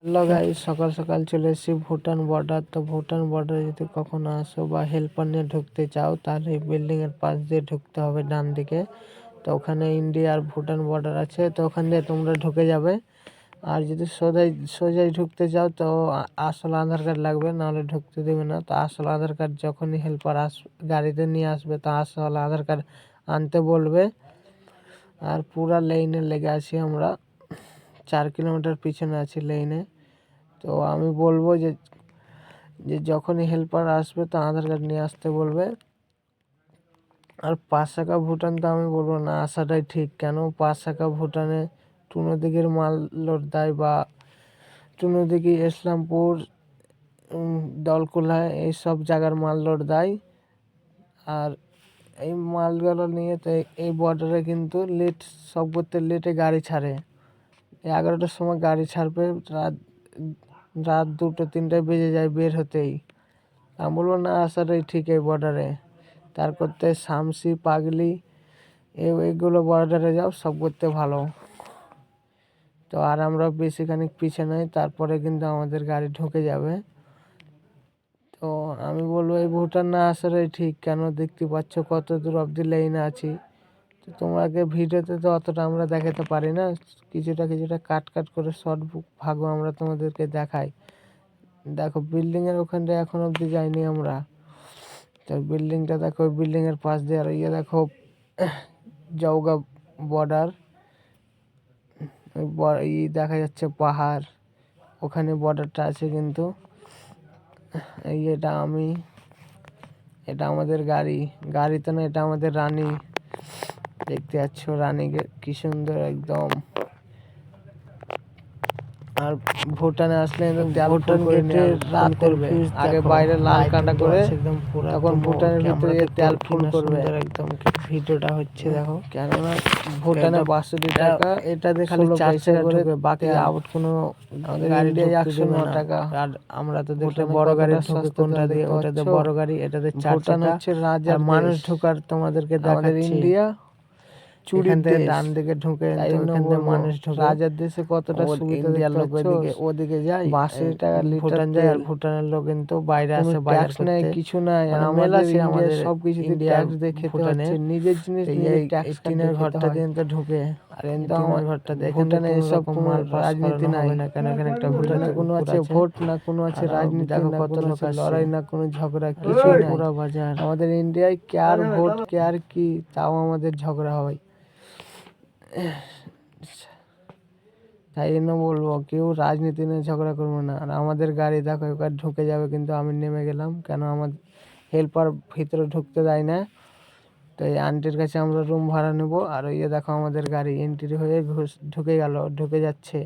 Hello guys, সকাল সকাল চলে এসেছি ভুটান বর্ডার। তো ভুটান বর্ডারে যদি কখনো আসো বা হেল্পার নিয়ে ঢুকতে চাও, তাহলে এই বিল্ডিং এর পাশ দিয়ে ঢুকতে হবে ডান দিকে। তো ওখানে ইন্ডিয়া আর ভুটান বর্ডার আছে, তো ওখান দিয়ে তোমরা ঢুকে যাবে। আর যদি সোজাই ঢুকতে চাও তো আসল আধার কার্ড লাগবে, নাহলে ঢুকতে দেবে না। তো আসল আধার কার্ড যখনই হেল্পার গাড়িতে নিয়ে আসবে, তো আসল আধার কার্ড আনতে বলবে। আর পুরা লাইনে লেগে আছি আমরা, 4 কিলোমিটার পিছনে আছি লাইনে। তো আমি বলবো যে যখনই হেল্পার আসবে তো আধার কার্ড নিয়ে আসতে বলবে। আর 5 টাকা ভুটান তো আমি বলবো না আসাটাই ঠিক। কেন 5 টাকা ভুটানে টুনোদিঘির মাল লোড দেয়, বা টুনোদিঘি, ইসলামপুর, দলকুলা এইসব জায়গার মাল লোড দেয়। আর এই মালগুলো নিয়ে তো এই বর্ডারে কিন্তু সব করতে লেটে গাড়ি ছাড়ে। 11টার সময় গাড়ি ছাড়বে, রাত 2-3টায় বেজে যায় বের হতেই। আমি বলবো না আসাটাই ঠিক এই বর্ডারে। তার করতে শামসি, পাগলি এইগুলো বর্ডারে যাও, সব করতে ভালো। তো আর আমরা বেশিখানিক পিছে নাই, তারপরে কিন্তু আমাদের গাড়ি ঢুকে যাবে। তো আমি বলবো এই ভুটান না আসাটাই ঠিক। কেন দেখতে পাচ্ছ কত দূর অব্দি লাইনে আছি। তো তোমাকে ভিডিওতে তো অতটা আমরা দেখাতে পারি না, কিছুটা কাট করে শর্ট ভাগও আমরা তোমাদেরকে দেখাই। দেখো বিল্ডিং এর ওখানটায় এখন অব্দি যাইনি আমরা। তো বিল্ডিংটা দেখো, বিল্ডিং এর পাশ দিয়ে। আর ইয়ে দেখো জৌগা বর্ডার, দেখা যাচ্ছে পাহাড়, ওখানে বর্ডারটা আছে। কিন্তু এটা আমাদের গাড়িতে না, এটা আমাদের রানী। দেখতে পাচ্ছ রানীকে কি সুন্দর একদম। আর ভুটানে আসলে ভুটান গেটে রাত করবে, আগে বাইরে লাল কাঁটা করে, তখন ভুটানের ভিতরে তেল ফুল করবে। একদম ভিডিওটা হচ্ছে দেখো। কেননা ভুটানে 62 টাকা, এটা দিয়ে খালি 4 টাকা করে, বাকি আউট কোনো ইন্ডিয়ায় 109 টাকা। আর আমরা তো দেখলে বড় গাড়ির ঢুকে কোনটা দিয়ে, ওটাতে বড় গাড়ি, এটাতে 4 টাকা। ভুটান হচ্ছে রাজার মানুষ ঢোকার তোমাদেরকে দেখাচ্ছি। ইন্ডিয়া এখান থেকে ডান দিকে ঢুকে, এখান থেকে মানুষ ঢুকে। রাজার দেশে কতটা সুবিধা, ইন্ডিয়ার লোক ওদিকে যায়, 82 টাকা ভুটান যায়। আর ভুটানের লোক কিন্তু বাইরে আসে, ট্যাক্স নাই, কিছু নাই। আর আমাদের ইন্ডিয়া সবকিছু ট্যাক্স দিয়ে খেতে হচ্ছে, নিজের জিনিস নিয়ে ট্যাক্স টিনের ঘরটা দিয়ে তো ঢুকে। আর এনতো আমার ঘরটা দেখে, ভুটানে এসব কোনো রাজনীতি নাই না। কেন এখানে একটা ভুটানে কোনো আছে ভোট না, কোনো আছে রাজনীতি না, কত লোক লড়াই না, কোনো ঝগড়া কিছুই নাই। পুরা বাজার। আমাদের ইন্ডিয়ায় কে আর ভোট, কে আর কি, তাও আমাদের ঝগড়া হয়। তাই জন্য বলবো কেউ রাজনীতি নিয়ে ঝগড়া করবো না। আর আমাদের গাড়ি দেখো এবার ঢুকে যাবে, কিন্তু আমি নেমে গেলাম। কেন আমার হেল্পার ভিতরে ঢুকতে দেয় না। তো এই আন্টির কাছে আমরা রুম ভাড়া নেবো। আর দেখো আমাদের গাড়ি এন্ট্রি হয়ে ঢুকে যাচ্ছে।